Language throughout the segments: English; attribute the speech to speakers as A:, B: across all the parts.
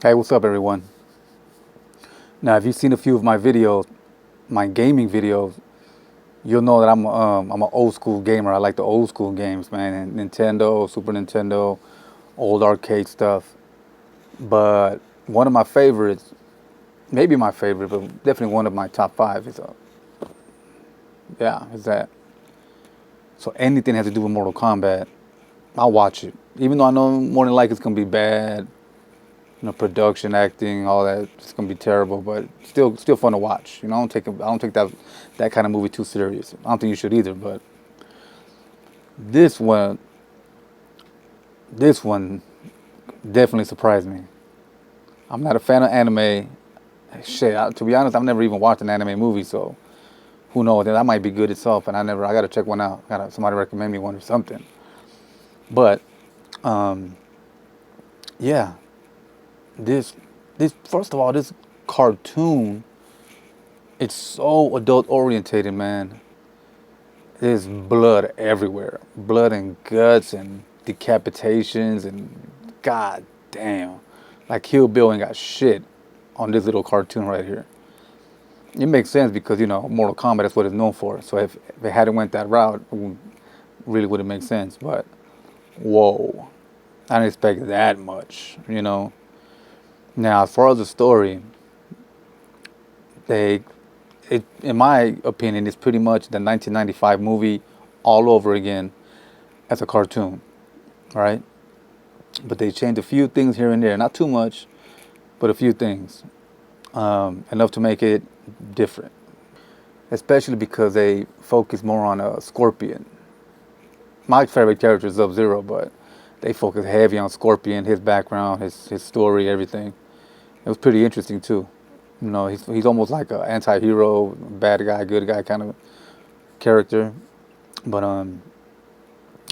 A: Hey, what's up, everyone? Now, if you've seen a few of my videos, my gaming videos, you'll know that I'm an old school gamer. I like the old school games, man, and Nintendo, Super Nintendo, old arcade stuff. But one of my favorites, maybe my favorite, but definitely one of my top five is that. So anything that has to do with Mortal Kombat, I'll watch it, even though I know more than likely it's gonna be bad. Production, acting, all that. It's gonna be terrible, but still fun to watch. I don't take that kind of movie too serious. I don't think you should either. But this one, this one definitely surprised me. I'm not a fan of anime. To be honest, I've never even watched an anime movie, so who knows? That might be good itself, and I gotta check one out. Somebody recommend me one or something. But yeah, this first of all, this cartoon, it's so adult orientated, man. There's blood everywhere, blood and guts and decapitations and god damn, like Kill Bill ain't got shit on this little cartoon right here. It makes sense because Mortal Kombat, that's what it's known for. So if it hadn't went that route, really wouldn't make sense. But whoa, I didn't expect that much. Now, as far as the story, in my opinion, it's pretty much the 1995 movie all over again as a cartoon, right? But they changed a few things here and there, not too much, but a few things, enough to make it different. Especially because they focus more on a Scorpion. My favorite character is Sub-Zero, but they focus heavy on Scorpion, his background, his story, everything. It was pretty interesting too. He's almost like an anti-hero, bad guy, good guy kind of character. But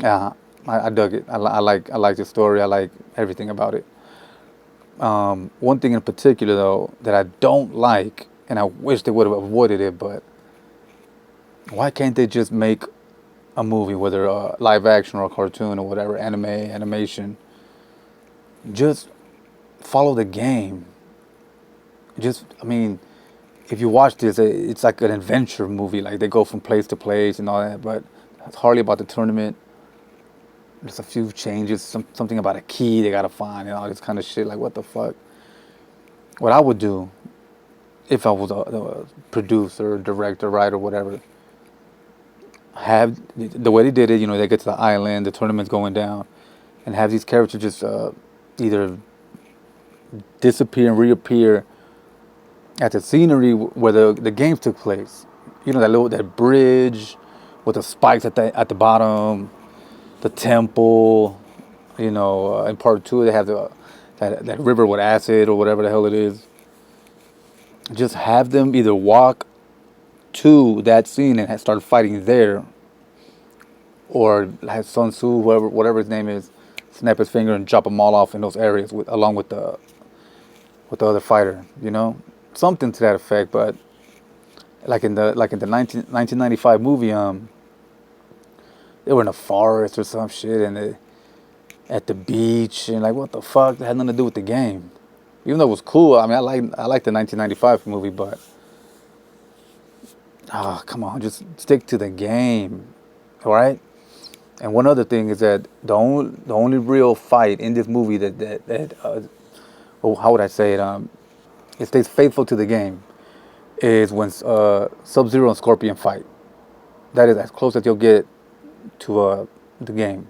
A: yeah, I dug it. I like the story. I like everything about it. One thing in particular though that I don't like, and I wish they would have avoided it, but why can't they just make a movie, whether live action or a cartoon or whatever, animation, just follow the game. I mean, if you watch this, it's like an adventure movie. Like they go from place to place and all that, but it's hardly about the tournament. There's a few changes, something about a key they gotta find and all this kind of shit. Like what the fuck? What I would do if I was a producer, director, writer, whatever, have the way they did it. They get to the island, the tournament's going down, and have these characters just either disappear and reappear at the scenery where the games took place. That bridge with the spikes at the bottom, the temple. In part two they have that river with acid or whatever the hell it is. Just have them either walk to that scene and start fighting there, or have Sun Tzu, whatever his name is, snap his finger and chop them all off in those areas along with the other fighter. Something to that effect. But like in the 1995 movie, they were in a forest or some shit, and at the beach, and like what the fuck? That had nothing to do with the game. Even though it was cool, I mean, I like the 1995 movie, but come on, just stick to the game, all right? And one other thing is that the only real fight in this movie how would I say it? It stays faithful to the game is when Sub-Zero and Scorpion fight. That is as close as you'll get to the game,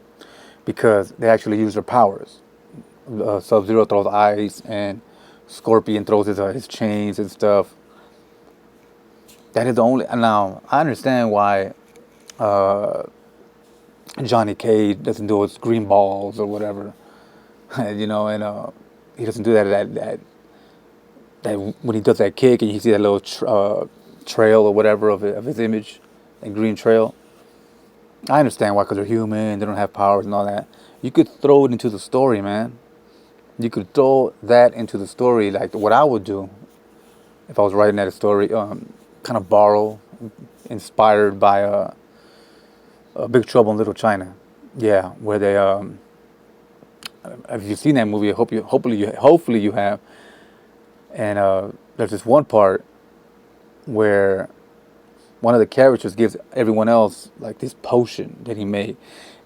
A: because they actually use their powers. Sub-Zero throws ice, and Scorpion throws his chains and stuff. That is the only. Now I understand why Johnny Cage doesn't do his green balls or whatever, and he doesn't do that when he does that kick and you see that little trail or whatever of his image, that green trail. I understand why, because they're human, they don't have powers and all that. You could throw it into the story, man. You could throw that into the story, like what I would do if I was writing that story. Kind of borrow, inspired by Big Trouble in Little China. Yeah, where they If you've seen that movie, hopefully you have. And there's this one part where one of the characters gives everyone else like this potion that he made,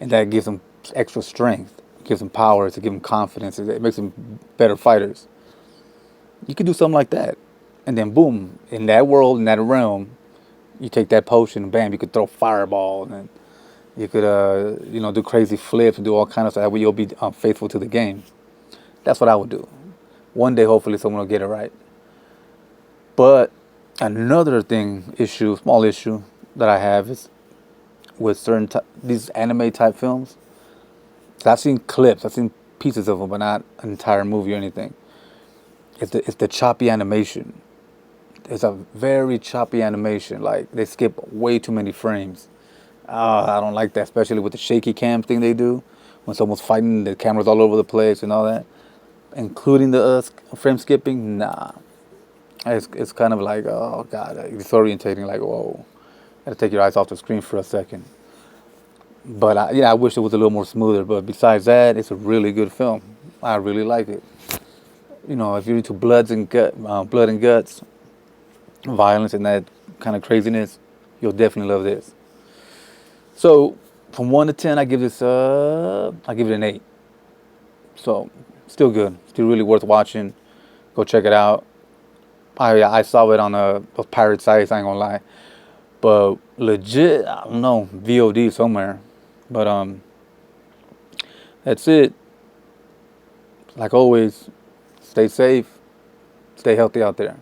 A: and that gives them extra strength, gives them power, to give them confidence. It makes them better fighters. You could do something like that, and then boom, in that world, in that realm, you take that potion, and bam, you could throw fireball, and you could do crazy flips and do all kind of stuff. That way you'll be faithful to the game. That's what I would do. One day, hopefully, someone will get it right. But another small issue that I have is with these anime type films. So I've seen clips, I've seen pieces of them, but not an entire movie or anything. It's the choppy animation. It's a very choppy animation. Like they skip way too many frames. I don't like that, especially with the shaky cam thing they do. When someone's fighting, the camera's all over the place and all that. Including the frame skipping, nah. It's kind of like, oh god, disorientating. Like, whoa, gotta take your eyes off the screen for a second. But I wish it was a little more smoother. But besides that, it's a really good film. I really like it. If you're into blood and guts, violence, and that kind of craziness, you'll definitely love this. So, from 1 to 10, I give it an 8. So, still good, still really worth watching. Go check it out. I saw it on those pirate sites. I ain't gonna lie, but legit, I don't know, VOD somewhere. But that's it. Like always, stay safe, stay healthy out there.